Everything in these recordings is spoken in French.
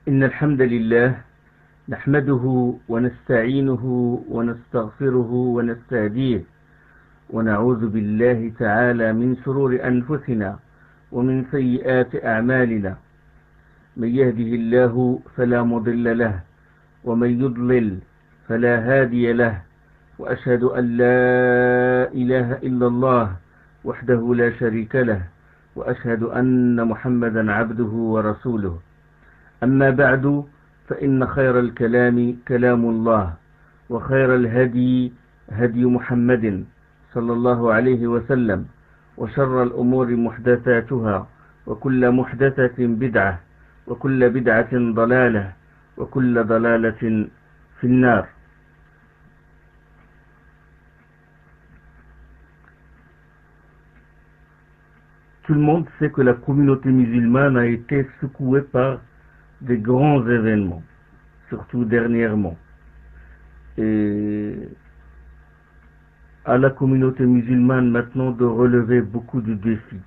إن الحمد لله نحمده ونستعينه ونستغفره ونستهديه ونعوذ بالله تعالى من شرور أنفسنا ومن سيئات أعمالنا من يهده الله فلا مضل له ومن يضلل فلا هادي له وأشهد أن لا إله إلا الله وحده لا شريك له وأشهد أن محمدا عبده ورسوله أما بعد فإن خير الكلام كلام الله وخير الهدي هدي محمد صلى الله عليه وسلم وشر الأمور محدثاتها وكل محدثة بدعة وكل بدعة ضلالة وكل ضلالة في النار. Tout le monde sait que la communauté musulmane a été secouée par des grands événements, surtout dernièrement. Et à la communauté musulmane maintenant de relever beaucoup de défis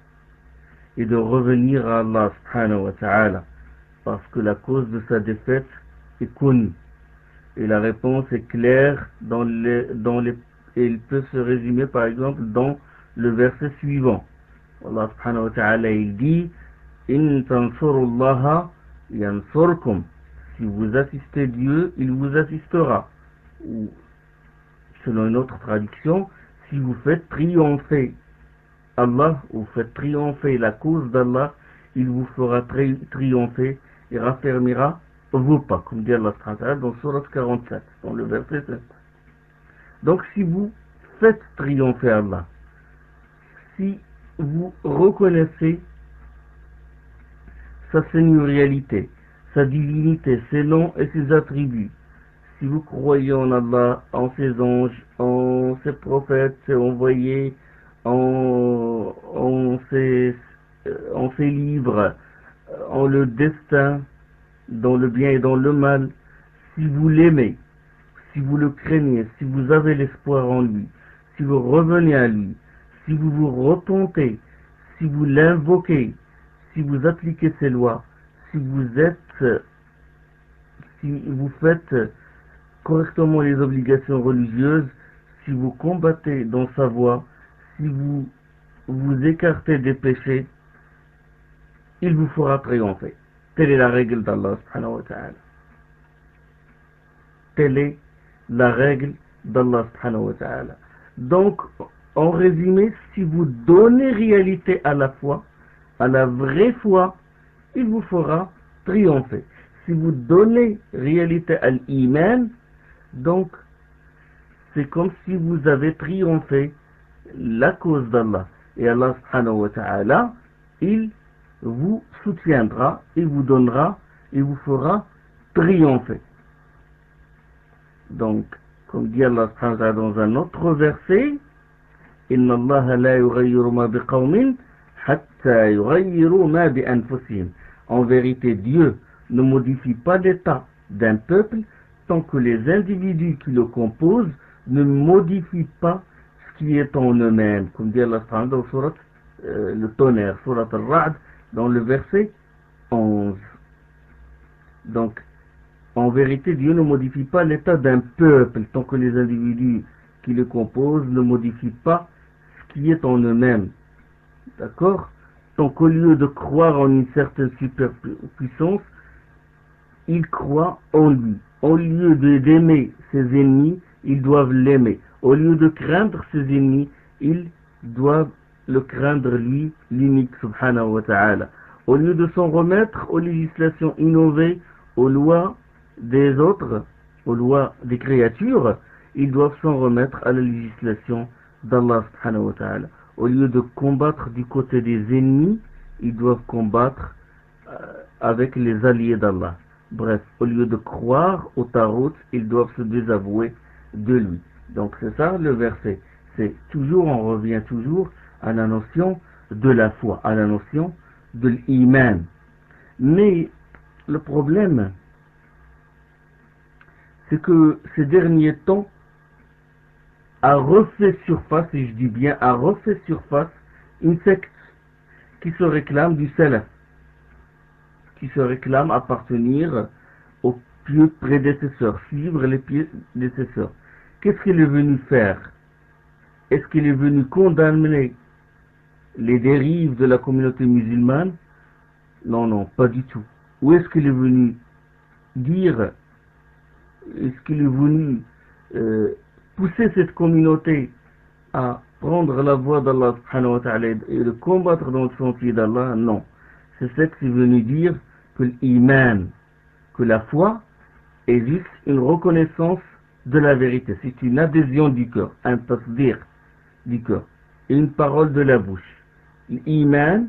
et de revenir à Allah subhanahu wa ta'ala, parce que la cause de sa défaite est connue. Et la réponse est claire et il peut se résumer par exemple dans le verset suivant. Allah subhanahu wa ta'ala il dit In tansurullaha yansurkum. Si vous assistez Dieu, il vous assistera. Ou selon une autre traduction, si vous faites triompher Allah, ou faites triompher la cause d'Allah, il vous fera triompher et raffermira vos pas, comme dit Allah subhanahu wa ta'ala dans Surat 47, dans le verset 7. Donc si vous faites triompher Allah, si vous reconnaissez sa seigneurialité, sa divinité, ses noms et ses attributs, si vous croyez en Allah, en ses anges, en ses prophètes, ses envoyés, en ses livres, en le destin, dans le bien et dans le mal, si vous l'aimez, si vous le craignez, si vous avez l'espoir en lui, si vous revenez à lui, si vous vous repentez, si vous l'invoquez, si vous appliquez ses lois, si vous faites correctement les obligations religieuses, si vous combattez dans sa voie, si vous vous écartez des péchés, il vous fera triompher. Telle est la règle d'Allah subhanahu wa ta'ala. Telle est la règle d'Allah subhanahu wa ta'ala. Donc, en résumé, si vous donnez réalité à la foi, à la vraie foi, il vous fera triompher. Si vous donnez réalité à l'iman, donc c'est comme si vous avez triomphé la cause d'Allah. Et Allah subhanahu wa ta'ala, il vous soutiendra, il vous donnera, il vous fera triompher. Donc, comme dit Allah subhanahu wa ta'ala dans un autre verset, Inna Allah la yughayyiru ma biqawmin hatta yughayyiru ma bi anfusihim. En vérité, Dieu ne modifie pas l'état d'un peuple tant que les individus qui le composent ne modifient pas ce qui est en eux-mêmes. Comme dit Allah subhanahu wa ta'ala dans surat le tonnerre, surat al-Ra'd, dans le verset 11. Donc, en vérité, Dieu ne modifie pas l'état d'un peuple tant que les individus qui le composent ne modifient pas ce qui est en eux-mêmes. D'accord? Tant qu'au lieu de croire en une certaine superpuissance, ils croient en lui. Au lieu d'aimer ses ennemis, ils doivent l'aimer. Au lieu de craindre ses ennemis, ils doivent le craindre lui, l'unique subhanahu wa ta'ala. Au lieu de s'en remettre aux législations innovées, aux lois des autres, aux lois des créatures, ils doivent s'en remettre à la législation d'Allah subhanahu wa ta'ala. Au lieu de combattre du côté des ennemis, ils doivent combattre avec les alliés d'Allah. Bref, au lieu de croire au Tarot, ils doivent se désavouer de lui. Donc c'est ça le verset. C'est toujours, on revient toujours à la notion de la foi, à la notion de l'iman. Mais le problème, c'est que ces derniers temps a refait surface, et je dis bien a refait surface, une secte qui se réclame du salaf, qui se réclame appartenir aux pieux prédécesseurs, suivre les pieux prédécesseurs. Qu'est-ce qu'il est venu faire? Est-ce qu'il est venu condamner les dérives de la communauté musulmane? Non, non, pas du tout. Où est-ce qu'il est venu dire, est-ce qu'il est venu pousser cette communauté à prendre la voie d'Allah subhanahu wa ta'ala et de combattre dans le sentier d'Allah? Non. C'est ce qu'il est venu dire, que l'iman, que la foi est juste une reconnaissance de la vérité. C'est une adhésion du cœur, un tasdir du cœur, et une parole de la bouche. L'iman,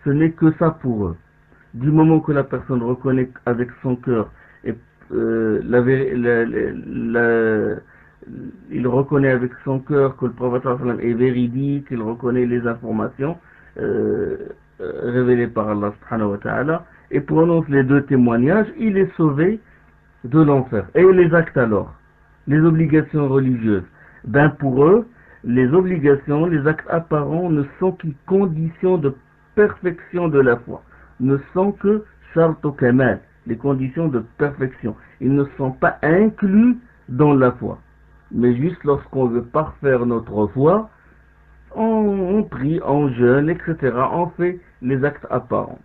ce n'est que ça pour eux. Du moment que la personne reconnaît avec son cœur, et il reconnaît avec son cœur que le prophète est véridique, il reconnaît les informations révélées par Allah subhanahu wa ta'ala, et prononce les deux témoignages, il est sauvé de l'enfer. Et les actes alors, les obligations religieuses, ben pour eux, les obligations, les actes apparents ne sont qu'une condition de perfection de la foi, ne sont que shart au kamal, les conditions de perfection. Ils ne sont pas inclus dans la foi. Mais juste lorsqu'on veut parfaire notre foi, on prie, on jeûne, etc. On fait les actes apparents.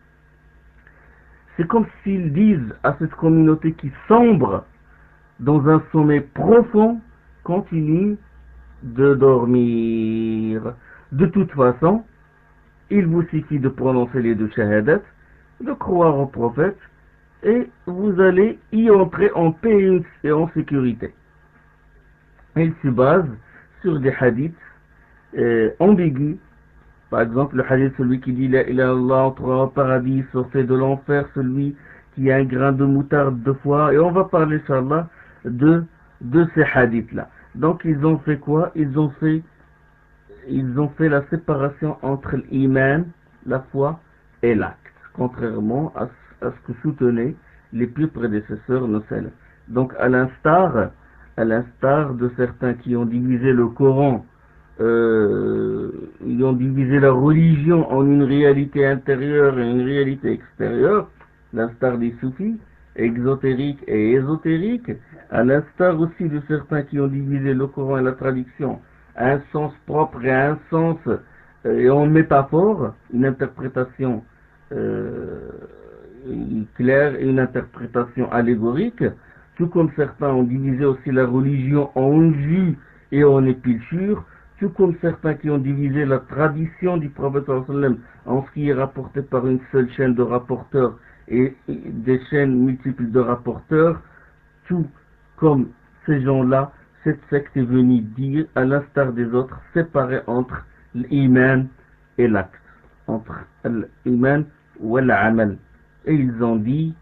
C'est comme s'ils disent à cette communauté qui sombre dans un sommeil profond, continue de dormir. De toute façon, il vous suffit de prononcer les deux shahadat, de croire au prophète, et vous allez y entrer en paix et en sécurité. Il se base sur des hadiths ambigus. Par exemple, le hadith, celui qui dit la ilaha illallah entrera au paradis, sortez de l'enfer, celui qui a un grain de moutarde de foi. Et on va parler, inchallah, de ces hadiths-là. Donc, ils ont fait quoi? Ils ont fait la séparation entre l'iman, la foi, et l'acte. Contrairement à ce que soutenaient les plus prédécesseurs nos salafs. Donc, à l'instar de certains qui ont divisé le Coran, ils ont divisé la religion en une réalité intérieure et une réalité extérieure, l'instar des soufis, exotériques et ésotériques, à l'instar aussi de certains qui ont divisé le Coran et la traduction à un sens propre et à un sens et en métaphore, une interprétation claire et une interprétation allégorique, tout comme certains ont divisé aussi la religion en jus et en épulchure, tout comme certains qui ont divisé la tradition du prophète en ce qui est rapporté par une seule chaîne de rapporteurs et des chaînes multiples de rapporteurs, tout comme ces gens-là, cette secte est venue dire, à l'instar des autres, séparer entre l'iman et l'acte, entre l'iman ou l'amal. Et ils ont dit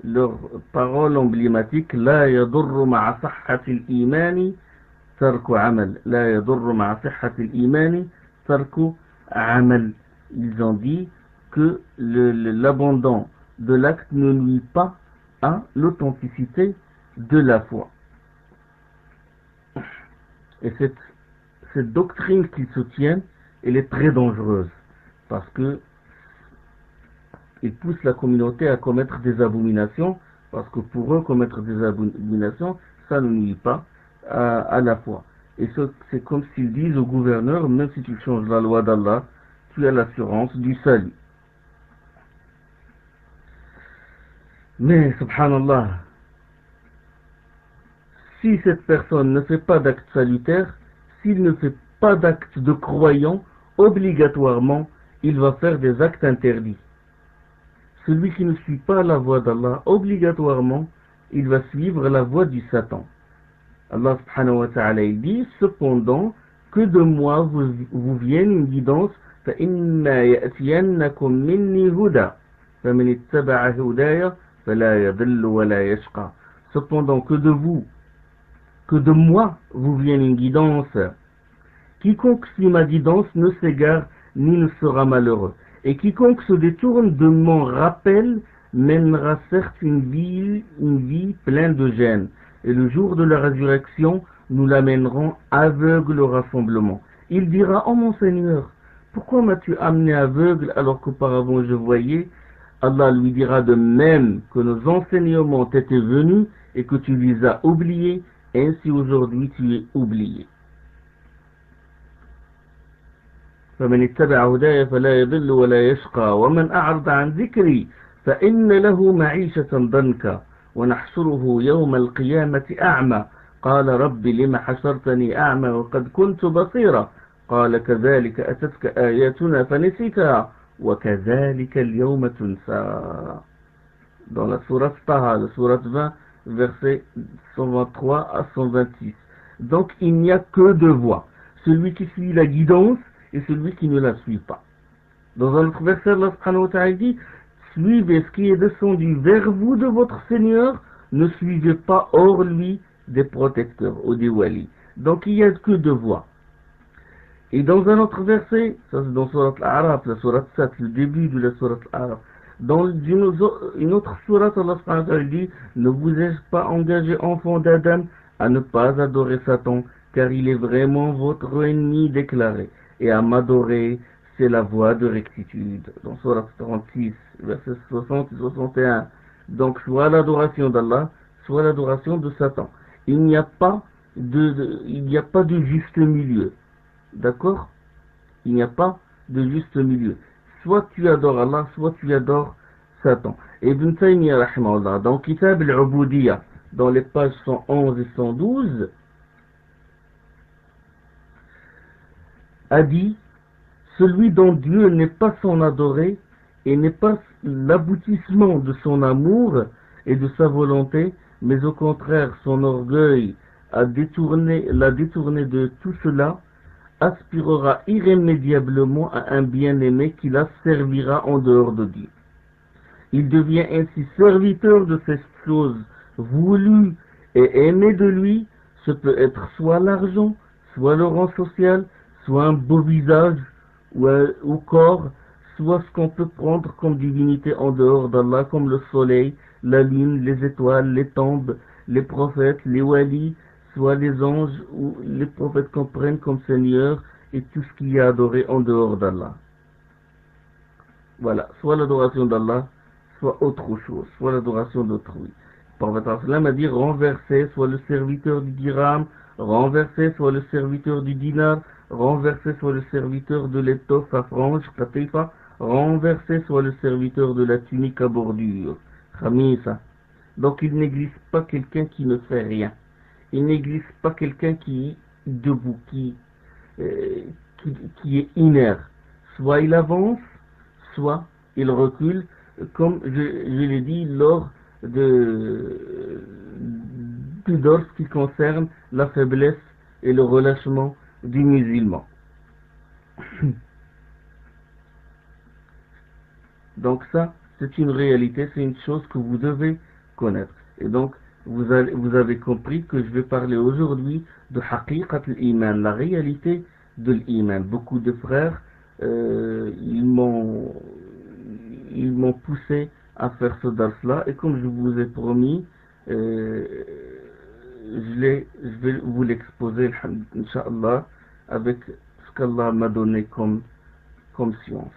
leur parole emblématique, la yadurru ma'a sahhati al-imani tarku amal, la yadurru ma'a sahhati al-imani tarku amal. Ils ont dit que l'abandon de l'acte ne nuit pas à l'authenticité de la foi. Et cette doctrine qu'ils soutiennent, elle est très dangereuse, parce que ils poussent la communauté à commettre des abominations, parce que pour eux, commettre des abominations, ça ne nuit pas à la foi. Et c'est comme s'ils disent au gouverneur, même si tu changes la loi d'Allah, tu as l'assurance du salut. Mais, subhanallah, si cette personne ne fait pas d'acte salutaire, s'il ne fait pas d'acte de croyant, obligatoirement, il va faire des actes interdits. Celui qui ne suit pas la voie d'Allah, obligatoirement, il va suivre la voie du Satan. Allah subhanahu wa ta'ala il dit, cependant, que de moi vous vienne une guidance, فَإِنَّا يَأْتِيَنَّكُمْ مِنِّي هُدًى فَمَنِ اتَّبَعَ هُدَايَ فَلَا يَضِلُّ وَلَا يَشْقَى. Cependant, que de moi vous vienne une guidance. Quiconque suit ma guidance ne s'égare ni ne sera malheureux. Et quiconque se détourne de mon rappel mènera certes une vie pleine de gêne. Et le jour de la résurrection, nous l'amènerons aveugle au rassemblement. Il dira, oh mon Seigneur, pourquoi m'as-tu amené aveugle alors qu'auparavant je voyais? Allah lui dira de même que nos enseignements t'étaient venus et que tu les as oubliés, ainsi aujourd'hui tu es oublié. فمن اتبع هداي فلا يضل ولا يشقى ومن أعرض عن ذكري فإن له معيشة ضنكا ونحشره يوم القيامة أعمى قال رب لم حشرتني أعمى وقد كنت بصيرا قال كذلك أتتك آياتنا فنسيتها وكذلك اليوم تنسى. Dans la sourate Taha, la sourate 20, versets 123 à 126. Donc il n'y a que deux voies, celui qui suit la guidance et celui qui ne la suit pas. Dans un autre verset, Allah subhanahu wa ta'ala dit: suivez ce qui est descendu vers vous de votre Seigneur, ne suivez pas hors lui des protecteurs ou des walis. Donc il n'y a que deux voies. Et dans un autre verset, ça c'est dans Surat Al-A'raf, la Surat 7, le début de la Surat Al-A'raf. Dans une autre Surat, Allah subhanahu wa ta'ala dit: ne vous ai-je pas engagé, enfants d'Adam, à ne pas adorer Satan, car il est vraiment votre ennemi déclaré, et à m'adorer, c'est la voie de rectitude. Dans Surat 36, versets 60 et 61. Donc soit l'adoration d'Allah, soit l'adoration de Satan. Il n'y a pas de juste milieu. D'accord? Il n'y a pas de juste milieu. Soit tu adores Allah, soit tu adores Satan. Et Ibn Taymiyyah, rahimahullah, dans Kitab al-Ubudiyya, dans les pages 111 et 112, a dit: celui dont Dieu n'est pas son adoré et n'est pas l'aboutissement de son amour et de sa volonté, mais au contraire son orgueil l'a détourné de tout cela, aspirera irrémédiablement à un bien-aimé qui la servira en dehors de Dieu. Il devient ainsi serviteur de ces choses voulues et aimées de lui. Ce peut être soit l'argent, soit le rang social, soit un beau visage ou corps, soit ce qu'on peut prendre comme divinité en dehors d'Allah, comme le soleil, la lune, les étoiles, les tombes, les prophètes, les walis, soit les anges ou les prophètes qu'on prenne comme Seigneur, et tout ce qui est adoré en dehors d'Allah. Voilà, soit l'adoration d'Allah, soit autre chose, soit l'adoration d'autrui. Le prophète a dit: renverser soit le serviteur du dirham, renverser soit le serviteur du dinar, renverser soit le serviteur de l'étoffe à franges, katifa, renverser soit le serviteur de la tunique à bordure, khamisa. Donc il n'existe pas quelqu'un qui ne fait rien. Il n'existe pas quelqu'un qui est debout, qui est inerte. Soit il avance, soit il recule, comme je l'ai dit lors de ce qui concerne la faiblesse et le relâchement du musulman. Donc ça, c'est une réalité, c'est une chose que vous devez connaître. Et donc, vous avez compris que je vais parler aujourd'hui de haqiqat al-iman, la réalité de l'iman. Beaucoup de frères, ils m'ont poussé à faire ce dars-là, et comme je vous ai promis, je vais vous l'exposer, Inch'Allah, avec ce qu'Allah m'a donné comme science.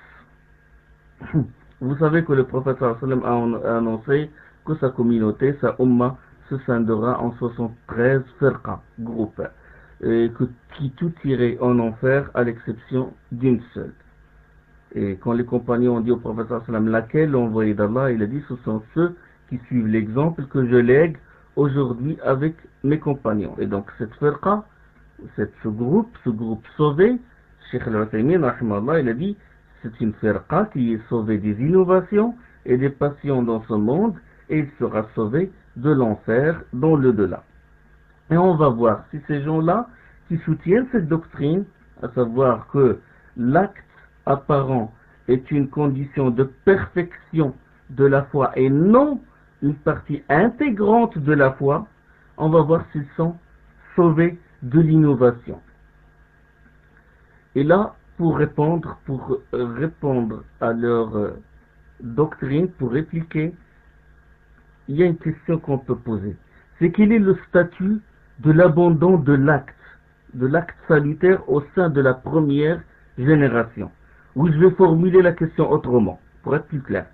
Vous savez que le prophète sallallahu alayhi wa sallam a annoncé que sa communauté, sa umma, se scindera en 73 firqa, groupes, qui tout irait en enfer à l'exception d'une seule. Et quand les compagnons ont dit au prophète sallallahu alayhi wa sallam: laquelle, envoyé d'Allah, il a dit: ce sont ceux qui suivent l'exemple que je lègue aujourd'hui avec mes compagnons. Et donc cette firqa, ce groupe sauvé, Cheikh Al-Uthaymin, rahimahullah, il a dit: c'est une firqa qui est sauvée des innovations et des passions dans ce monde, et il sera sauvé de l'enfer dans le delà. Et on va voir si ces gens-là qui soutiennent cette doctrine, à savoir que l'acte apparent est une condition de perfection de la foi et non une partie intégrante de la foi, on va voir s'ils sont sauvés de l'innovation. Et là, pour répondre à leur doctrine, pour répliquer, il y a une question qu'on peut poser. C'est quel est le statut de l'abandon de l'acte salutaire au sein de la première génération? Ou je vais formuler la question autrement, pour être plus clair.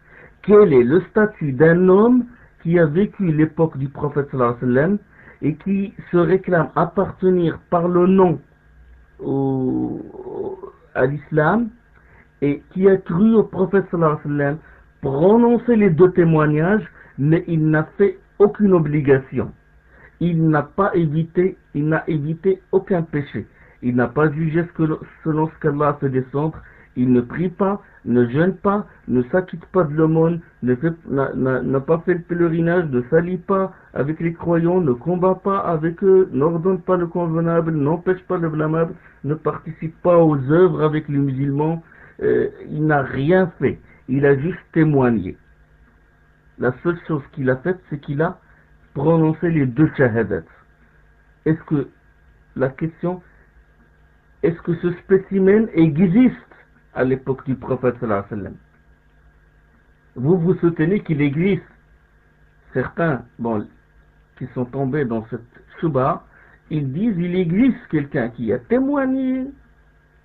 quel est le statut d'un homme qui a vécu l'époque du prophète sallallahu alayhi wa sallam et qui se réclame appartenir par le nom à l'islam et qui a cru au prophète sallallahu alayhi wa sallam, prononcer les deux témoignages, mais il n'a fait aucune obligation. Il n'a évité aucun péché. Il n'a pas jugé selon ce qu'Allah a fait descendre. Il ne prie pas, ne jeûne pas, ne s'acquitte pas de l'aumône, n'a pas fait le pèlerinage, ne s'allie pas avec les croyants, ne combat pas avec eux, n'ordonne pas le convenable, n'empêche pas le blâmable, ne participe pas aux œuvres avec les musulmans. Il n'a rien fait. Il a juste témoigné. La seule chose qu'il a faite, c'est qu'il a prononcé les deux shahadat. La question, est-ce que ce spécimen existe à l'époque du prophète sallallahu alayhi wa sallam? Vous soutenez qu'il existe. Certains, qui sont tombés dans cette shubha, ils disent il existe quelqu'un qui a témoigné.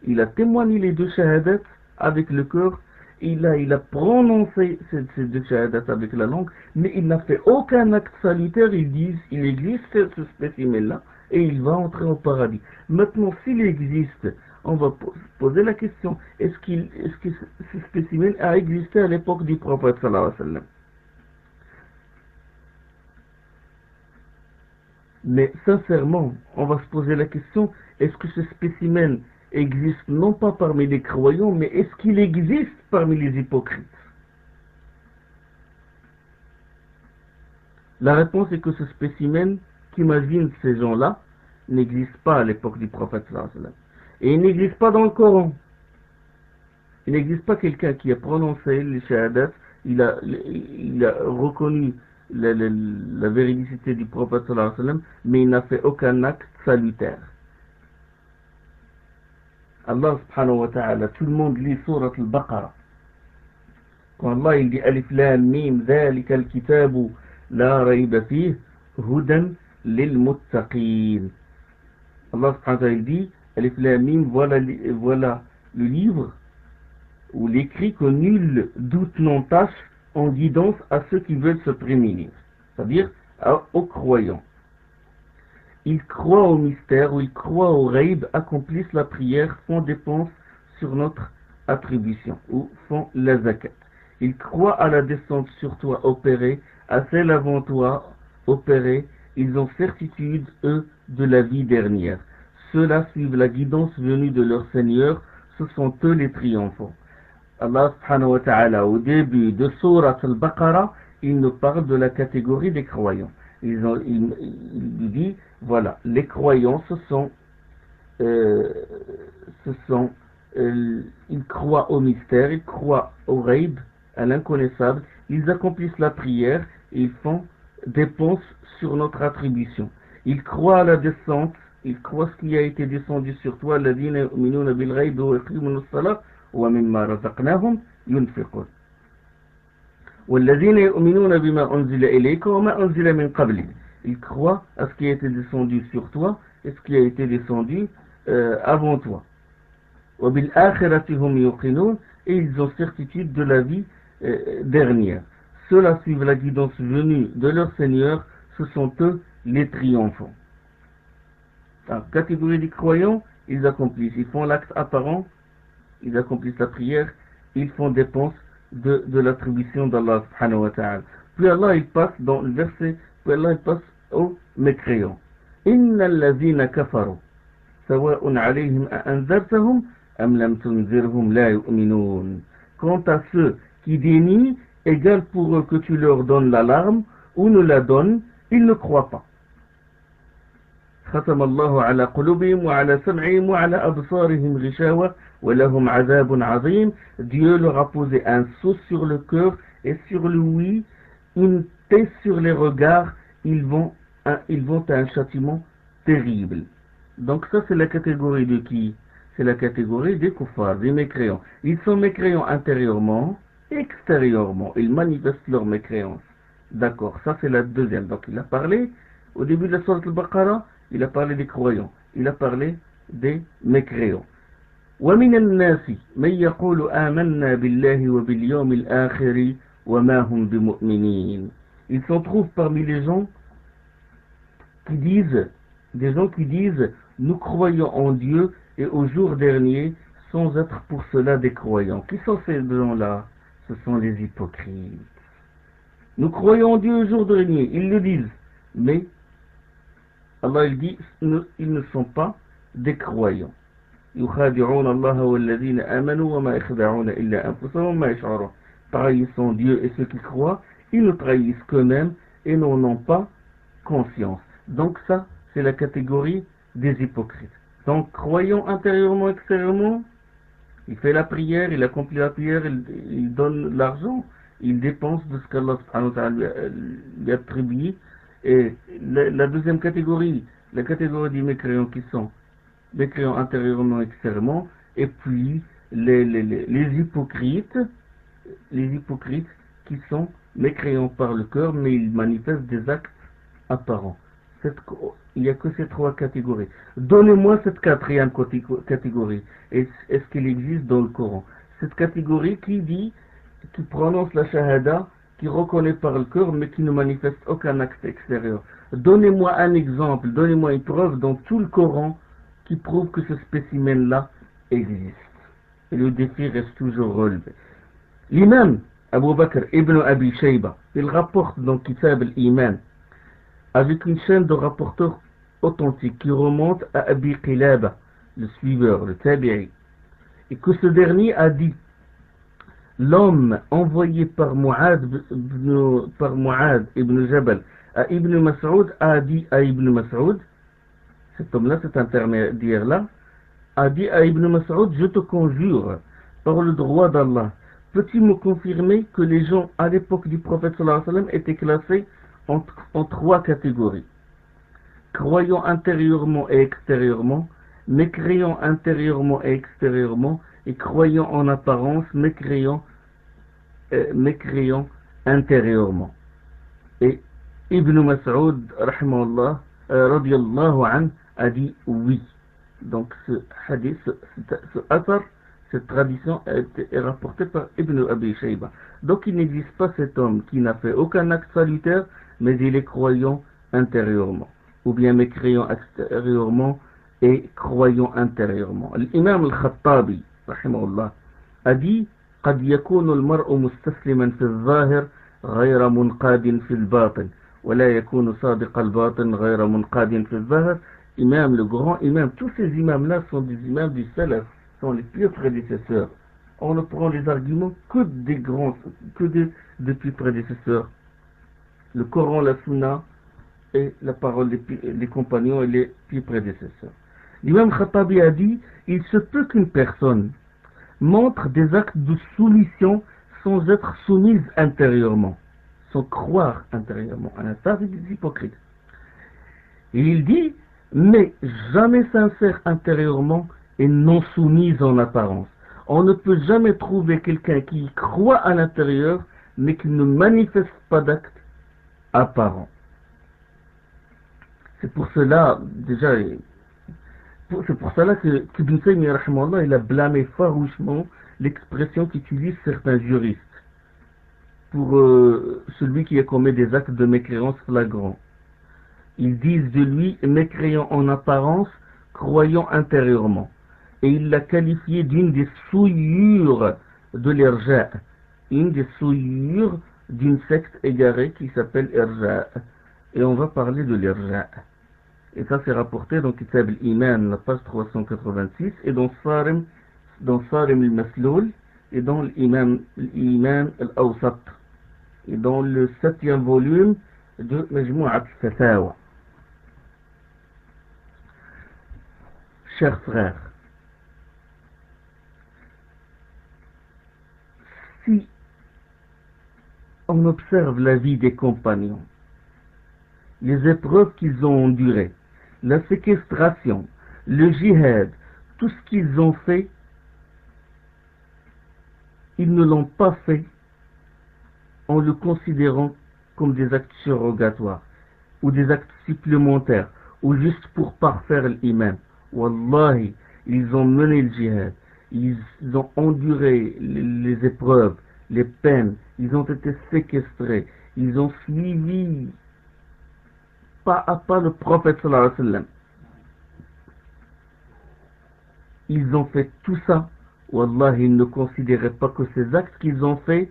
Il a témoigné les deux shahadat avec le cœur. Il a prononcé ces deux shahadat avec la langue, mais il n'a fait aucun acte salutaire. Ils disent il existe ce spécimen-là et il va entrer au paradis. Maintenant, s'il existe, on va poser la question, est-ce que ce spécimen a existé à l'époque du prophète sallallahu alayhi wa sallam? Mais sincèrement, on va se poser la question, est-ce que ce spécimen existe non pas parmi les croyants, mais est-ce qu'il existe parmi les hypocrites? La réponse est que ce spécimen qu'imagine ces gens-là n'existe pas à l'époque du prophète sallallahu alayhi wa sallam. Et il n'existe pas dans le Coran. Il n'existe pas quelqu'un qui a prononcé les shahadat, il a reconnu la véridicité du prophète sallallahu alayhi wa sallam, mais il n'a fait aucun acte salutaire. Allah subhanahu wa ta'ala, tout le monde lit surat al-Baqarah. Quand Allah il dit Alif Lam Mim, dhalika al-kitabu la rayba fih, hudan lil muttaqin. Allah subhanahu wa ta'ala il dit Alif Lam Mim, voilà le livre ou l'écrit que nul doute n'entache en guidance à ceux qui veulent se prémunir, c'est-à-dire aux croyants. Ils croient au mystère ou ils croient au ghaib, accomplissent la prière, font dépense sur notre attribution ou font la zakat. Ils croient à la descente sur toi opérée, à celle avant toi opérée. Ils ont certitude, eux, de la vie dernière. Ceux-là suivent la guidance venue de leur Seigneur, ce sont eux les triomphants. Allah subhanahu wa ta'ala, au début de Surat al-Baqarah, il nous parle de la catégorie des croyants. Il dit, voilà, les croyants, ils croient au mystère, ils croient au ghaib, à l'inconnaissable, ils accomplissent la prière, et ils font dépense sur notre attribution. Ils croient à la descente, ils croient ce qui a été descendu sur toi, الذين يؤمنون بالغيب ويقيمون الصلاة ومما رزقناهم ينفقون. والذين يؤمنون بما أنزل إليك وما أنزل من قبلك. Ils croient à ce qui a été descendu sur toi et ce qui a été descendu avant toi. وبالآخرة هم يوقنون. Et ils ont certitude de la vie dernière. Ceux-là suivent la guidance venue de leur Seigneur, ce sont eux les triomphants. La catégorie des croyants, ils accomplissent, ils font l'acte apparent, ils accomplissent la prière, ils font dépense de l'attribution d'Allah subhanahu wa ta'ala. Puis Allah il passe dans le verset, puis Allah il passe aux mécréants. Inna allazina kafaru sawa'un alayhim a'anzartahum am lam tunzirhum la yu'minun. Quant à ceux qui dénient, égal pour eux que tu leur donnes l'alarme ou ne la donnes, ils ne croient pas. ختم الله على قلوبهم وعلى سمعهم وعلى أبصارهم غشاوة ولهم عذاب عظيم. Dieu leur a posé un sceau sur le cœur et sur l'ouïe, une taie sur les regards, ils vont à un châtiment terrible. Donc ça c'est la catégorie de qui? C'est la catégorie des kuffars, des mécréants. Ils sont mécréants intérieurement, extérieurement, ils manifestent leur mécréance. D'accord, ça c'est la deuxième. Donc il a parlé au début de la sourate al-Baqarah, il a parlé des croyants, il a parlé des mécréants. وَمِنَ النَّاسِ مَنْ يَقُولُ آمَنَّا بِاللَّهِ وَبِالْيَوْمِ الْآخِرِ وما هم بمؤمنين. Il s'en trouve parmi les gens qui disent, des gens qui disent, nous croyons en Dieu et au jour dernier, sans être pour cela des croyants. Qui sont ces gens-là? Ce sont les hypocrites. Nous croyons en Dieu au jour dernier, ils le disent, mais Allah il dit, ils ne sont pas des croyants. يخادعون الله والذين آمنوا وما يخدعون إلا أنفسهم وما يشعرون. Trahissant Dieu et ceux qui croient, ils ne trahissent qu'eux-mêmes et n'en ont pas conscience. Donc ça, c'est la catégorie des hypocrites. Donc croyant intérieurement, extérieurement, il fait la prière, il accomplit la prière, il donne l'argent, il dépense de ce qu'Allah subhanahu wa ta'ala lui a attribué. Et la deuxième catégorie, la catégorie des mécréants qui sont mécréants intérieurement, extérieurement, et puis les hypocrites qui sont mécréants par le cœur, mais ils manifestent des actes apparents. Il n'y a que ces trois catégories. Donnez-moi cette quatrième catégorie. Est-ce qu'elle existe dans le Coran? Cette catégorie qui prononce la shahada, qui reconnaît par le cœur, mais qui ne manifeste aucun acte extérieur. Donnez-moi un exemple, donnez-moi une preuve dans tout le Coran qui prouve que ce spécimen-là existe. Et le défi reste toujours relevé. L'imam Abu Bakr ibn Abi Shayba, il rapporte dans Kitab al-Iman, avec une chaîne de rapporteurs authentiques qui remonte à Abi Qilaba, le suiveur, le tabi'i, et que ce dernier a dit, l'homme envoyé par Mu'ad ibn Jabal à Ibn Mas'ud a dit à Ibn Mas'ud, cet homme-là, cet intermédiaire-là, a dit à Ibn Mas'ud, je te conjure, par le droit d'Allah, peux-tu me confirmer que les gens à l'époque du prophète sallallahu alayhi wa sallam étaient classés en trois catégories? Croyant intérieurement et extérieurement, mécréant intérieurement et extérieurement, et croyant en apparence, mécréant intérieurement. Et Ibn Mas'ud, rahimahullah, radiyallahu anhu, a dit oui. Donc ce hadith, ce athar, cette tradition est rapportée par Ibn Abi Shayba. Donc il n'existe pas cet homme qui n'a fait aucun acte salutaire, mais il est croyant intérieurement, ou bien mécréant extérieurement et croyant intérieurement. L'imam al-Khattabi, rahimahullah, a dit قد يكون المرء مستسلما في الظاهر غير منقاد في الباطن ولا يكون صادق الباطن غير منقاد في الظاهر. Imam, le grand imam, tous ces imams-là sont des imams du salaf, sont les pires prédécesseurs. On ne prend les arguments que des grands, que des pires prédécesseurs. Le Coran, la Sunna et la parole des compagnons et les pires prédécesseurs. L'imam Khattabi a dit, il se peut qu'une personne montre des actes de soumission sans être soumise intérieurement, sans croire intérieurement. Ça, c'est des hypocrites. Et il dit, mais jamais sincère intérieurement et non soumise en apparence. On ne peut jamais trouver quelqu'un qui croit à l'intérieur, mais qui ne manifeste pas d'acte apparent. C'est pour cela, déjà, c'est pour cela que Ibn Taymiyyah, rahimahullah, il a blâmé farouchement l'expression qu'utilisent certains juristes pour celui qui a commis des actes de mécréance flagrants. Ils disent de lui mécréant en apparence, croyant intérieurement. Et il l'a qualifié d'une des souillures de l'Irja', une des souillures d'une secte égarée qui s'appelle Irja'. Et on va parler de l'Irja'. Et ça c'est rapporté dans Kitab al-Iman, la page 386, et dans Sarim al-Masloul, et dans l'Iman al-Awsat, et dans le 7e volume de Majmou'at al-Fatawa. Chers frères, si on observe la vie des compagnons, les épreuves qu'ils ont endurées, la séquestration, le djihad, tout ce qu'ils ont fait, ils ne l'ont pas fait en le considérant comme des actes surrogatoires ou des actes supplémentaires ou juste pour parfaire l'iman. Wallahi, ils ont mené le djihad, ils ont enduré les épreuves, les peines, ils ont été séquestrés, ils ont suivi pas à pas le prophète sallallahu alayhi wa sallam. Ils ont fait tout ça. Wallah, ils ne considéraient pas que ces actes qu'ils ont faits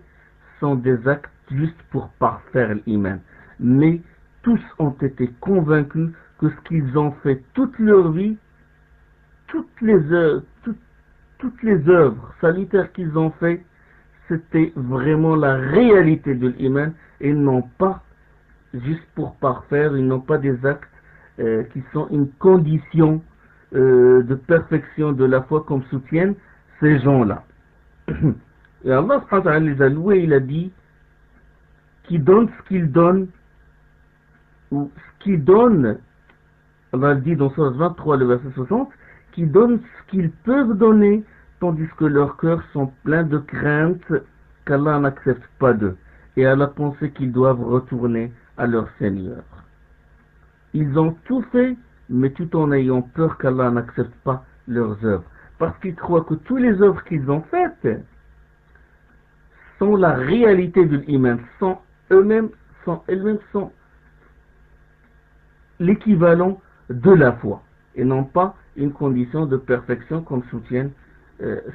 sont des actes juste pour parfaire l'iman. Mais tous ont été convaincus que ce qu'ils ont fait toute leur vie, toutes les œuvres salutaires qu'ils ont fait, c'était vraiment la réalité de l'iman et non pas juste pour parfaire, ils n'ont pas des actes qui sont une condition de perfection de la foi comme soutiennent ces gens-là. Et Allah subhanahu wa ta'ala les a loués, il a dit qui donne ce qu'il donne, ou ce qu'il donne, Allah dit dans Sourate 23, le verset 60, qui donnent ce qu'ils peuvent donner, tandis que leurs cœurs sont pleins de crainte qu'Allah n'accepte pas d'eux, et à la pensée qu'ils doivent retourner à leur Seigneur. Ils ont tout fait, mais tout en ayant peur qu'Allah n'accepte pas leurs œuvres, parce qu'ils croient que toutes les œuvres qu'ils ont faites sont la réalité de l'iman, sont elles-mêmes sont l'équivalent de la foi, et non pas une condition de perfection comme soutiennent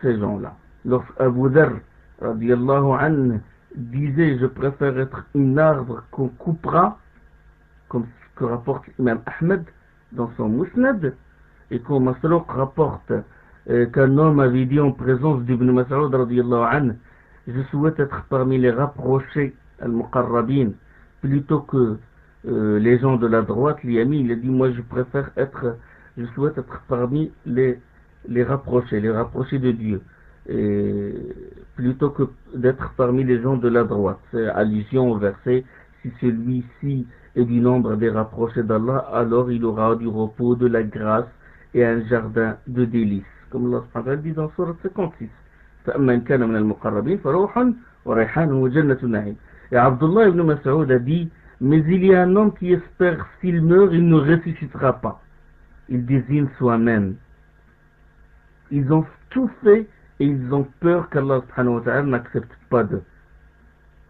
ces gens-là. Lorsque Abu Dharr radiyallahu anhu disait je préfère être une arbre qu'on coupera, comme ce que rapporte l'imam Ahmed dans son Musnad, et qu'on Masruq rapporte qu'un homme avait dit en présence d'Ibn Mas'ud radiyallahu anhu, je souhaite être parmi les rapprochés al-muqarrabin plutôt que les gens de la droite, l'Yami. Il a dit moi je souhaite être parmi les rapprochés de Dieu, et plutôt que d'être parmi les gens de la droite. C'est allusion au verset si celui-ci est du nombre des rapprochés d'Allah, alors il aura du repos, de la grâce et un jardin de délices, comme Allah subhanahu wa ta'ala dit dans Sourate 56. فأما كان من المقربين فروح وريحان وجنة نعيم. Et Abdullah ibn Mas'ud a dit mais il y a un homme qui espère s'il meurt il ne ressuscitera pas. Il désigne soi-même. Ils ont tout fait et ils ont peur qu'Allah subhanahu wa ta'ala n'accepte pas d'eux.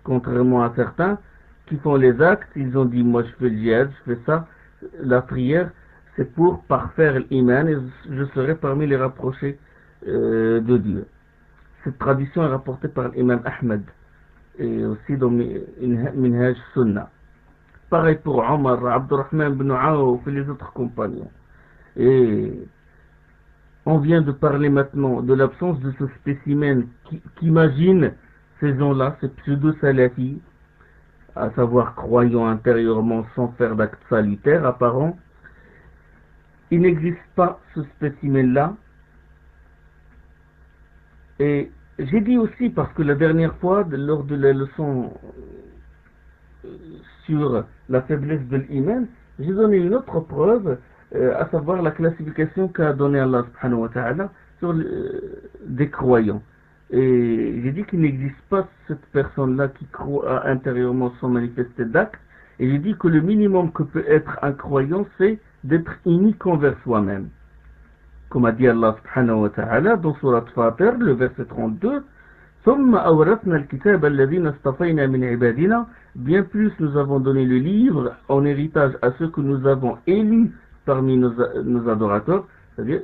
Contrairement à certains qui font les actes, ils ont dit moi je fais le djihad, je fais ça, la prière c'est pour parfaire l'iman et je serai parmi les rapprochés de Dieu. Cette tradition est rapportée par l'imam Ahmed et aussi dans Minhaj Sunnah. Pareil pour Omar, Abdurrahman ibn Awf et les autres compagnons. Et on vient de parler maintenant de l'absence de ce spécimen qu'imagine ces gens-là, ces pseudo-salafis, à savoir croyants intérieurement sans faire d'actes salutaires apparents. Il n'existe pas ce spécimen-là. Et j'ai dit aussi, parce que la dernière fois, lors de la leçon sur la faiblesse de l'iman, j'ai donné une autre preuve, à savoir la classification qu'a donnée Allah subhanahu wa ta'ala sur des croyants. Et j'ai dit qu'il n'existe pas cette personne-là qui croit intérieurement sans manifester d'actes. Et j'ai dit que le minimum que peut être un croyant, c'est d'être unique envers soi-même. Comme a dit Allah subhanahu wa ta'ala dans Surat Fatir, le verset 32, ثم أورثنا الكتاب الذين اصطفينا من عبادنا. Bien plus nous avons donné le livre en héritage à ceux que nous avons élus parmi nos adorateurs, c'est-à-dire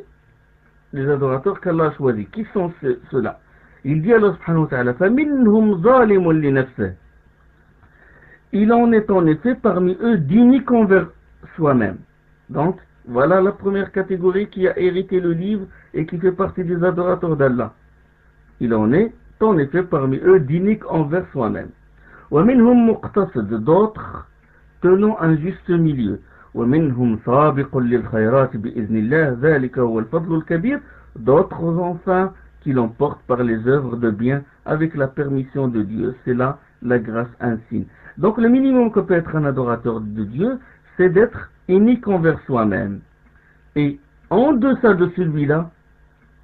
les adorateurs qu'Allah a choisis. Qui sont ceux-là? Il dit Allah subhanahu wa ta'ala فَمِنْهُمْ ظَالِمٌ لِنَفْسِهِ. Il en est en effet parmi eux d'unique envers soi-même. Donc voilà la première catégorie qui a hérité le livre et qui fait partie des adorateurs d'Allah. Il en est en effet parmi eux d'unique envers soi-même. وَمِنْهُمْ مُقْتَصِدٌ. D'autres tenant un juste milieu. وَمِنْهُمْ سَابِقٌ لِلْخَيْرَاتِ بِإِذْنِ اللَّهِ ذَلِكَ هُوَ الْفَضْلُ الْكَبِيرُ. D'autres enfin qui l'emportent par les œuvres de bien avec la permission de Dieu. C'est là la grâce insigne. Donc le minimum que peut être un adorateur de Dieu, c'est d'être unique envers soi-même. Et en deçà de celui-là,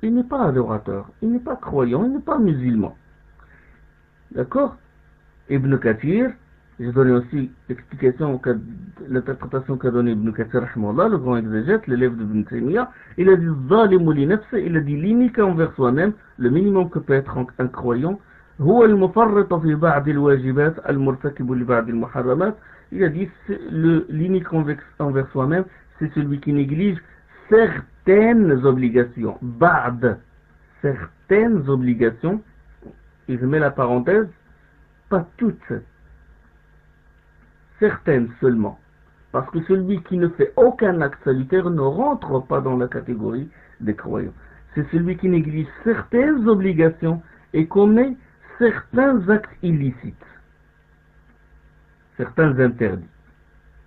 il n'est pas adorateur, il n'est pas croyant, il n'est pas musulman. D'accord? Ibn Kathir, j'ai donné aussi l'explication, l'interprétation qu'a donné Ibn Kathir, le grand exégète, l'élève d'Ibn Taymiyyah. Il a dit il a dit l'unique envers soi-même, le minimum que peut être un croyant, هو المفرط في بعض الواجبات المرتكب لبعض المحرمات. Il a dit l'unique envers soi-même, c'est celui qui néglige certaines obligations. بعض, certaines obligations, et je mets la parenthèse, pas toutes, certaines seulement. Parce que celui qui ne fait aucun acte salutaire ne rentre pas dans la catégorie des croyants. C'est celui qui néglige certaines obligations et commet certains actes illicites, certains interdits.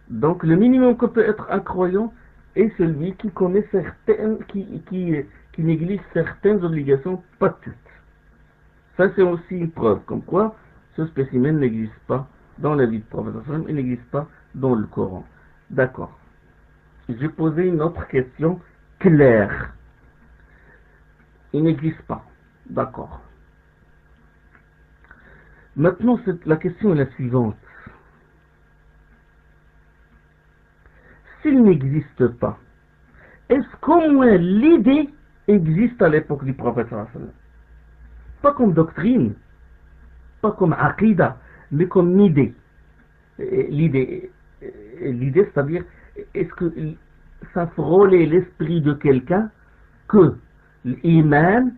Donc le minimum que peut être un croyant est celui qui commet certaines, qui néglige certaines obligations, pas toutes. Ça c'est aussi une preuve comme quoi ce spécimen n'existe pas dans la vie du prophète, il n'existe pas dans le Coran. D'accord. J'ai posé une autre question claire. Il n'existe pas. D'accord. Maintenant, la question est la suivante. S'il n'existe pas, est-ce qu'au moins l'idée existe à l'époque du prophète? Pas comme doctrine, pas comme aqida, mais comme idée. L'idée, c'est-à-dire, est-ce que ça frôlait l'esprit de quelqu'un que l'iman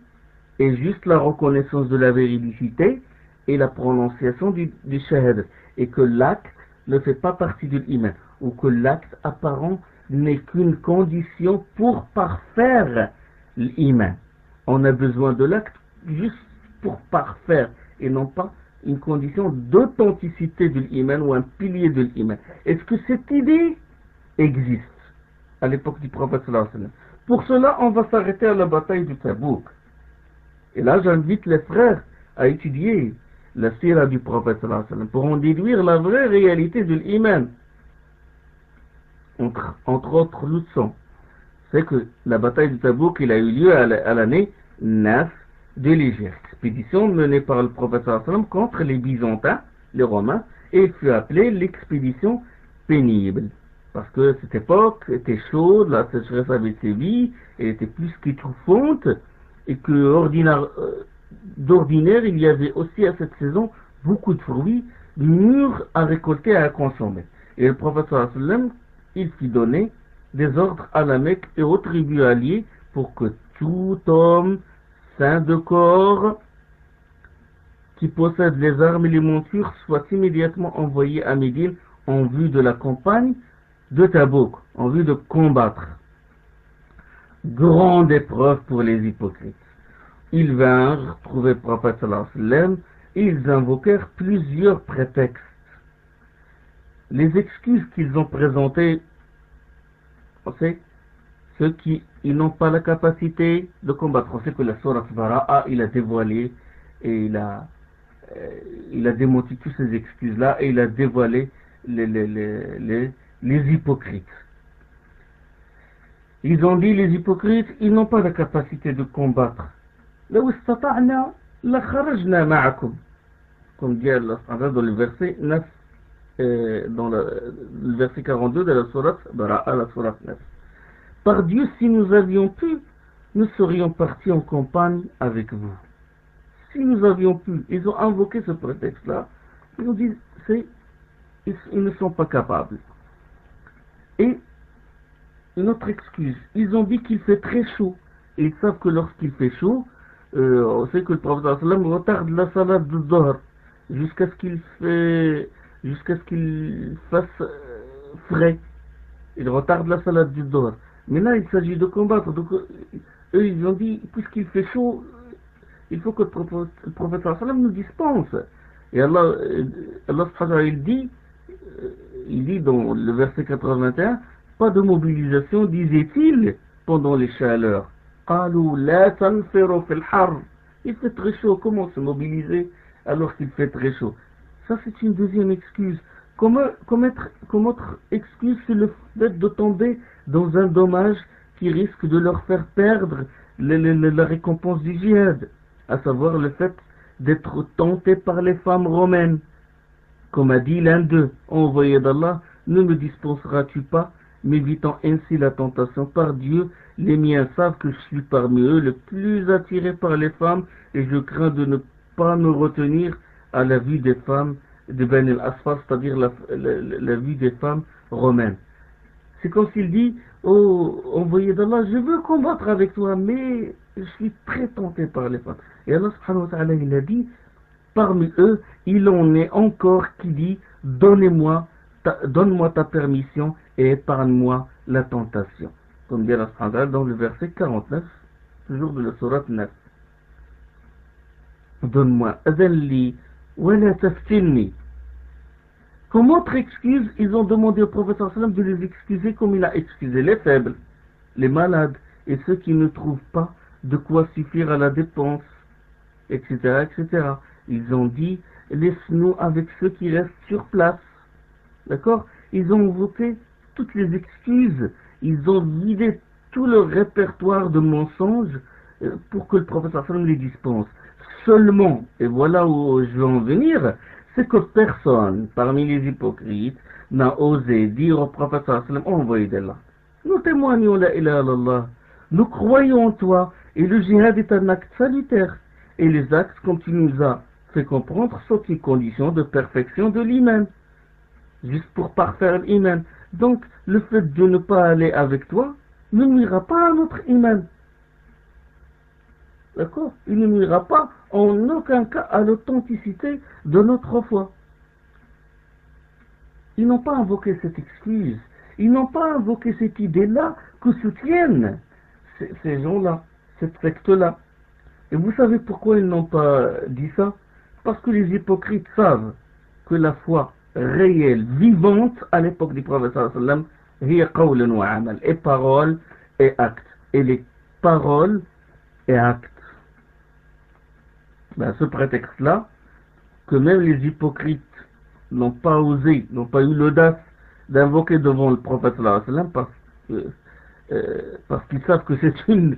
est juste la reconnaissance de la véridicité et la prononciation du shahada, et que l'acte ne fait pas partie de l'iman, ou que l'acte apparent n'est qu'une condition pour parfaire l'iman. On a besoin de l'acte juste pour parfaire, et non pas une condition d'authenticité de l'iman ou un pilier de l'iman. Est-ce que cette idée existe à l'époque du prophète sallallahu alayhi wa sallam? Pour cela, on va s'arrêter à la bataille du Tabouk. Et là, j'invite les frères à étudier la sira du prophète sallallahu alayhi wa sallam pour en déduire la vraie réalité de l'iman. Entre autres leçons, c'est que la bataille du Tabouk, il a eu lieu à l'année 9 de l'Hégire. Expédition menée par le prophète sallallahu alayhi wa sallam contre les Byzantins, les Romains, et fut appelée l'expédition pénible. Parce que cette époque était chaude, la sécheresse avait sévi, elle était plus qu'étouffante, et que d'ordinaire, il y avait aussi à cette saison beaucoup de fruits mûrs à récolter et à consommer. Et le prophète sallallahu alayhi wa sallam, il fit donner des ordres à la Mecque et aux tribus alliées pour que tout homme sain de corps qui possède les armes et les montures soit immédiatement envoyé à Médine en vue de la campagne de Tabouk, en vue de combattre. Grande épreuve pour les hypocrites. Ils vinrent trouver le prophète sallallahu alayhi wa sallam et ils invoquèrent plusieurs prétextes. Les excuses qu'ils ont présentées, on sait, ceux qui n'ont pas la capacité de combattre. On sait que la sourate Bara'a, il a dévoilé et il a démenti toutes ces excuses-là et il a dévoilé les hypocrites. Ils ont dit, les hypocrites, ils n'ont pas la capacité de combattre. لو استطعنا لخرجنا معكم, comme dit Allah dans le verset 9, dans le verset 42 de la sourate Bara'a, la sourate 9. Par Dieu, si nous avions pu, nous serions partis en campagne avec vous. Si nous avions pu, ils ont invoqué ce prétexte-là. Ils ont dit, ils ne sont pas capables. Et une autre excuse, ils ont dit qu'il fait très chaud. Et ils savent que lorsqu'il fait chaud, on sait que le prophète sallam retarde la salade du Dhuhr jusqu'à ce qu'il fasse frais. Il retarde la salade du Dhuhr. Mais là, il s'agit de combattre. Donc, eux, ils ont dit, puisqu'il fait chaud, il faut que le prophète sallam nous dispense. Et Allah il dit dans le verset 81, pas de mobilisation, disait-il, pendant les chaleurs. Il fait très chaud, comment se mobiliser alors qu'il fait très chaud? Ça, c'est une deuxième excuse. Comme autre excuse, c'est le fait de tomber dans un dommage qui risque de leur faire perdre la récompense du djihad, à savoir le fait d'être tenté par les femmes romaines. Comme a dit l'un d'eux, envoyé d'Allah, ne me dispenseras-tu pas, m'évitant ainsi la tentation? Par Dieu, les miens savent que je suis parmi eux le plus attiré par les femmes, et je crains de ne pas me retenir à la vue des femmes de Ben el-Asfar, c'est-à-dire la vue des femmes romaines. C'est comme s'il dit, oh envoyé d'Allah, je veux combattre avec toi, mais je suis très tenté par les femmes. Et Allah subhanahu wa ta'ala, il a dit, parmi eux, il en est encore qui dit, donne-moi ta permission et épargne-moi la tentation. Comme dit Allah subhanahu wa ta'ala dans le verset 49, toujours de la sourate 9. Donne-moi, adalli, wa la taftinni. Comme autre excuse, ils ont demandé au prophète sallam de les excuser comme il a excusé les faibles, les malades et ceux qui ne trouvent pas de quoi suffire à la dépense, etc., etc. Ils ont dit, laisse-nous avec ceux qui restent sur place. D'accord? Ils ont invoqué toutes les excuses, ils ont vidé tout leur répertoire de mensonges pour que le prophète sallam les dispense. Seulement, et voilà où je veux en venir, c'est que personne parmi les hypocrites n'a osé dire au prophète sallam, envoyé d'Allah. Nous témoignons la ilaha illallah, nous croyons en toi, et le jihad est un acte salutaire. Et les actes, comme tu nous as fait comprendre, sont une condition de perfection de l'iman, juste pour parfaire l'iman. Donc, le fait de ne pas aller avec toi ne nuira pas à notre iman. D'accord? Il ne nuira pas en aucun cas à l'authenticité de notre foi. Ils n'ont pas invoqué cette excuse. Ils n'ont pas invoqué cette idée-là que soutiennent ces gens-là, cette secte-là. Et vous savez pourquoi ils n'ont pas dit ça? Parce que les hypocrites savent que la foi réelle, vivante à l'époque du prophète sallallahu alayhi wa sallam, et paroles et actes. Et les paroles et actes. Ben, ce prétexte-là, que même les hypocrites n'ont pas osé, n'ont pas eu l'audace d'invoquer devant le prophète sallallahu alayhi wa sallam parce qu'ils savent que c'est une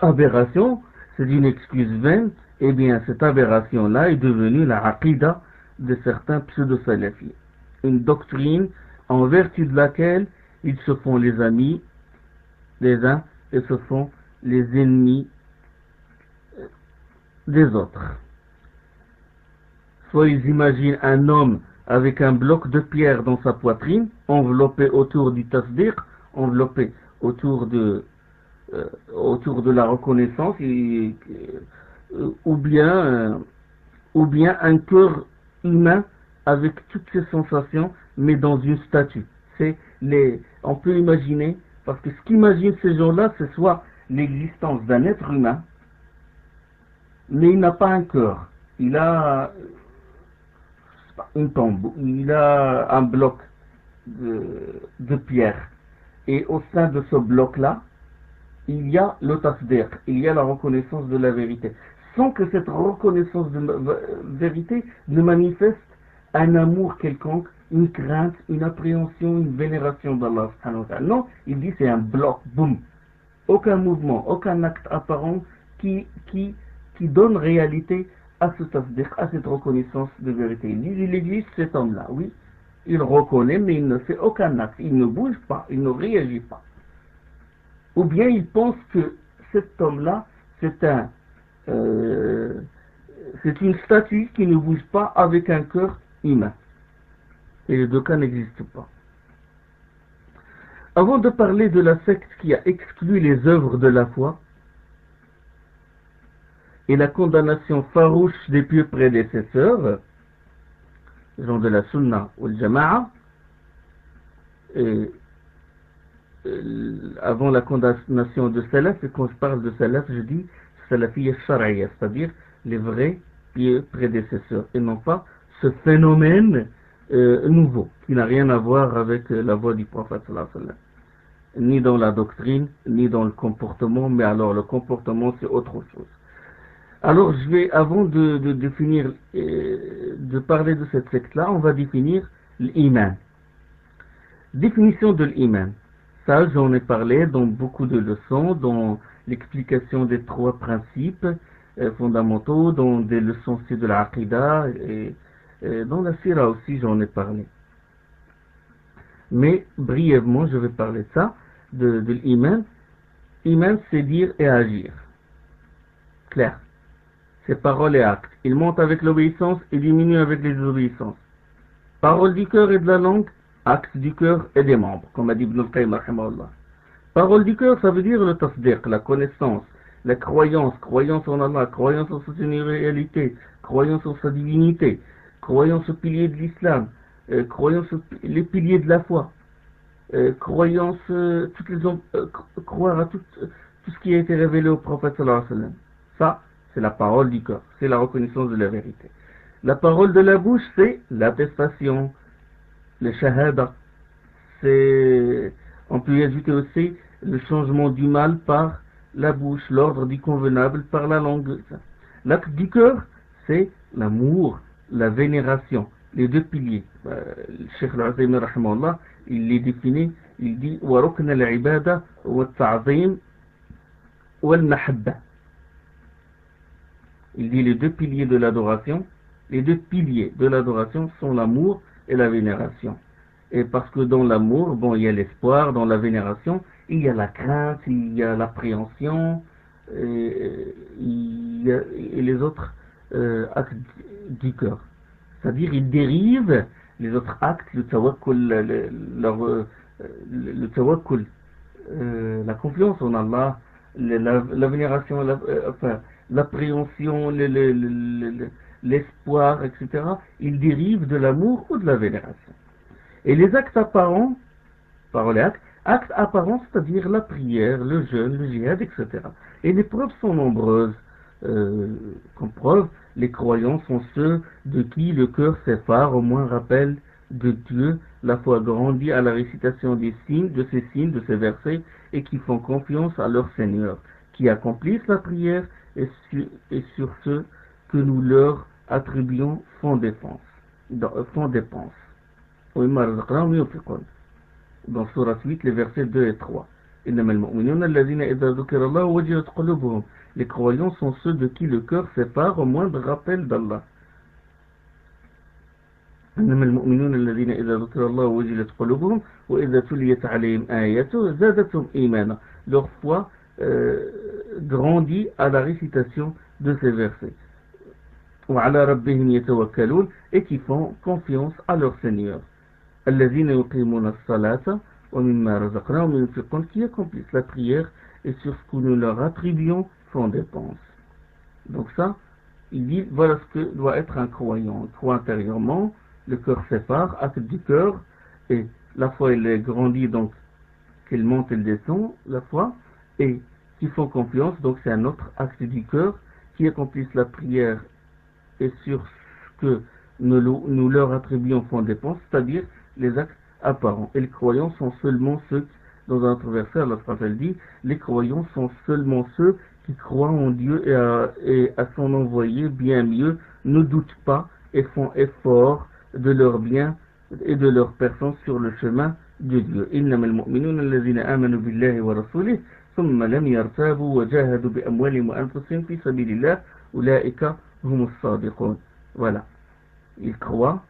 aberration, c'est une excuse vaine, et bien cette aberration-là est devenue la aqida de certains pseudo-salafis. Une doctrine en vertu de laquelle ils se font les amis des uns et se font les ennemis des autres. Soit ils imaginent un homme avec un bloc de pierre dans sa poitrine, enveloppé autour du tasdiq, enveloppé autour de la reconnaissance, ou bien un cœur humain avec toutes ses sensations, mais dans une statue. On peut imaginer, parce que ce qu'imaginent ces gens-là, c'est soit l'existence d'un être humain, mais il n'a pas un cœur, il a une tombe, il a un bloc de pierre, et au sein de ce bloc-là, il y a le tasdiq, il y a la reconnaissance de la vérité, sans que cette reconnaissance de vérité ne manifeste un amour quelconque, une crainte, une appréhension, une vénération d'Allah. Non, il dit c'est un bloc, boum, aucun mouvement, aucun acte apparent qui donne réalité à ce tasdiq, à cette reconnaissance de vérité. Il existe cet homme-là, oui, il reconnaît, mais il ne fait aucun acte, il ne bouge pas, il ne réagit pas. Ou bien il pense que cet homme-là, c'est une statue qui ne bouge pas avec un cœur humain. Et les deux cas n'existent pas. Avant de parler de la secte qui a exclu les œuvres de la foi et la condamnation farouche des pieux prédécesseurs, gens de la Sunna ou le Jama'a, avant la condamnation de Salaf, et quand je parle de Salaf, je dis Salafiyya Shar'iyya, c'est-à-dire les vrais pieux prédécesseurs, et non pas ce phénomène nouveau, qui n'a rien à voir avec la voie du prophète sallallahu alayhi wa sallam, ni dans la doctrine, ni dans le comportement, mais alors le comportement c'est autre chose. Alors je vais, avant de définir, de parler de cette secte-là, on va définir l'iman. Définition de l'iman. Ça, j'en ai parlé dans beaucoup de leçons, dans l'explication des trois principes fondamentaux, dans des leçons de l'Aqida, et dans la Sira aussi, j'en ai parlé. Mais brièvement, je vais parler de ça, de l'iman. Iman, c'est dire et agir. Clair. c'est parole et acte. Il monte avec l'obéissance et diminue avec les désobéissances. Parole du cœur et de la langue, acte du cœur et des membres, comme a dit Ibn al-Qayyim rahimahullah. Parole du cœur, ça veut dire le tasdiq, la connaissance, la croyance, croyance en Allah, croyance en sa réalité, croyance en sa divinité, croyance aux piliers de l'islam, croyance aux les piliers de la foi, croyance, croire à tout ce qui a été révélé au prophète sallallahu alayhi wa sallam. Ça, c'est la parole du cœur, c'est la reconnaissance de la vérité. La parole de la bouche, c'est l'attestation, le shahada. On peut y ajouter aussi le changement du mal par la bouche, l'ordre du convenable par la langue. L'acte du cœur, c'est l'amour, la vénération, les deux piliers. Le Cheikh Al-Azaymi rahimahullah, il les définit, il dit وَرُكْنَ الْعِبَادَةِ وَالتَّعْظِيمِ وَالْمَحَبَّةِ. Il dit les deux piliers de l'adoration. Les deux piliers de l'adoration sont l'amour et la vénération. Et parce que dans l'amour, bon, il y a l'espoir, dans la vénération, il y a la crainte, il y a l'appréhension, et les autres actes du cœur. C'est-à-dire, ils dérivent les autres actes, le tawakkul, le tawakkul, la confiance en Allah, la vénération, l'appréhension, l'espoir, etc. Ils dérivent de l'amour ou de la vénération. Et les actes apparents, parole et actes apparents, c'est-à-dire la prière, le jeûne, le djihad, etc. Et les preuves sont nombreuses. Comme preuve, les croyants sont ceux de qui le cœur s'effare, au moins rappel de Dieu, la foi grandit à la récitation des signes, de ces versets, et qui font confiance à leur Seigneur, qui accomplissent la prière et sur ceux que nous leur attribuons font dépense. Dans Surat 8, les versets 2 et 3. Les croyants sont ceux de qui le cœur sépare au moindre rappel d'Allah. Leur foi grandit à la récitation de ces versets. Et qui font confiance à leur Seigneur. Qui accomplissent la prière et sur ce que nous leur attribuons font dépense. Donc ça, il dit, voilà ce que doit être un croyant. Il croit intérieurement, le cœur sépare, acte du cœur, et la foi elle grandit, donc qu'elle monte, elle descend, la foi, et qui font confiance, donc c'est un autre acte du cœur, qui accomplissent la prière et sur ce que nous leur attribuons font dépense, c'est-à-dire les actes apparents. Et les croyants sont seulement ceux, dans un autre verset, Allah dit, les croyants sont seulement ceux qui croient en Dieu et à son envoyé, bien mieux, ne doutent pas et font effort de leur bien et de leur personne sur le chemin de Dieu. إنما المؤمنون الذين آمنوا بالله ورسوله ثم لم يرتابوا وجاهدوا بأموالهم وأنفسهم في سبيل الله أولئك هم الصادقون. Voilà. Ils croient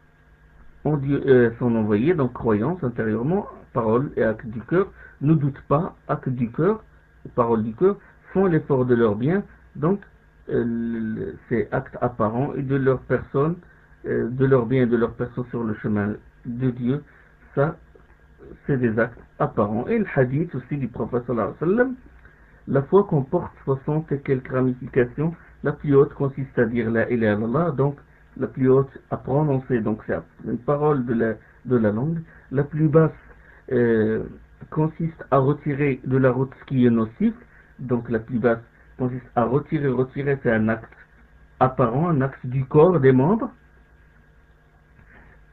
en Dieu, son envoyé, donc croyance intérieurement, parole et acte du cœur, ne doutent pas, acte du cœur, parole du cœur, font l'effort de leur bien, donc c'est acte apparent et de leur personne, de leur bien et de leur personne sur le chemin de Dieu, ça c'est des actes apparents. Et le hadith aussi du prophète sallallahu alayhi wa sallam, la foi comporte 60 et quelques ramifications. La plus haute consiste à dire la ilaha illallah, donc la plus haute à prononcer, donc c'est une parole de la langue. La plus basse consiste à retirer de la route ce qui est nocif, donc la plus basse consiste à retirer c'est un acte apparent, un acte du corps, des membres.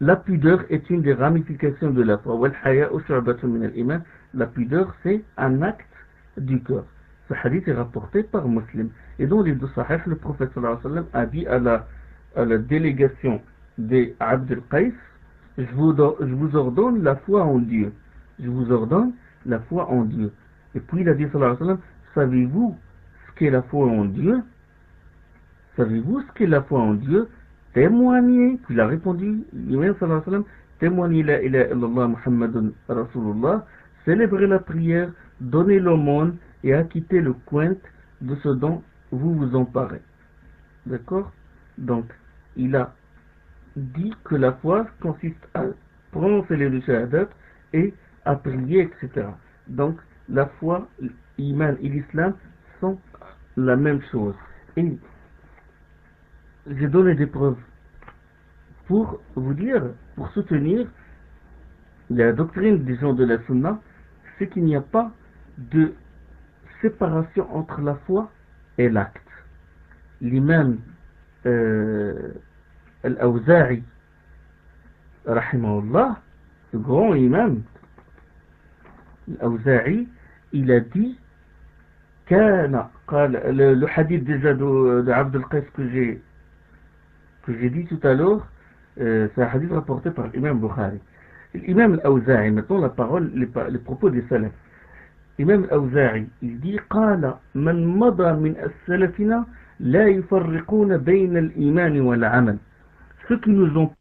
La pudeur est une des ramifications de la foi. La pudeur c'est un acte du cœur. Ce hadith est rapporté par Muslim. Et dans les deux sahih, le prophète sallallahu alayhi wa sallam a dit à la délégation des Abd al-Qais, je vous ordonne la foi en Dieu. Je vous ordonne la foi en Dieu. Et puis il a dit sallallahu alayhi wa sallam, savez-vous ce qu'est la foi en Dieu? Savez-vous ce qu'est la foi en Dieu? Témoignez. Puis il a répondu, lui-même sallallahu alayhi wa sallam, témoignez la ilaha illallah Muhammadun Rasulullah, célébrez la prière, donnez l'aumône et acquittez le quint de ce dont vous vous emparez. D'accord? Donc, il a dit que la foi consiste à prononcer les deux shahadat et à prier, etc. Donc, la foi, l'iman et l'islam sont la même chose. Et j'ai donné des preuves pour vous dire, pour soutenir la doctrine des gens de la sunna, c'est qu'il n'y a pas de séparation entre la foi et l'acte. L'imam Al-Awza'i, rahimahullah, le grand imam Al-Awza'i, il a dit le hadith déjà de Abd al-Qais que j'ai dit tout à l'heure, c'est un hadith rapporté par l'imam Bukhari. L'imam Al-Awza'i, maintenant la parole, les propos des salafs. L'imam Al-Awza'i, il dit قال من مضى من السلفنا لا يفرقون بين الإيمان والعمل. Ceux qui nous ont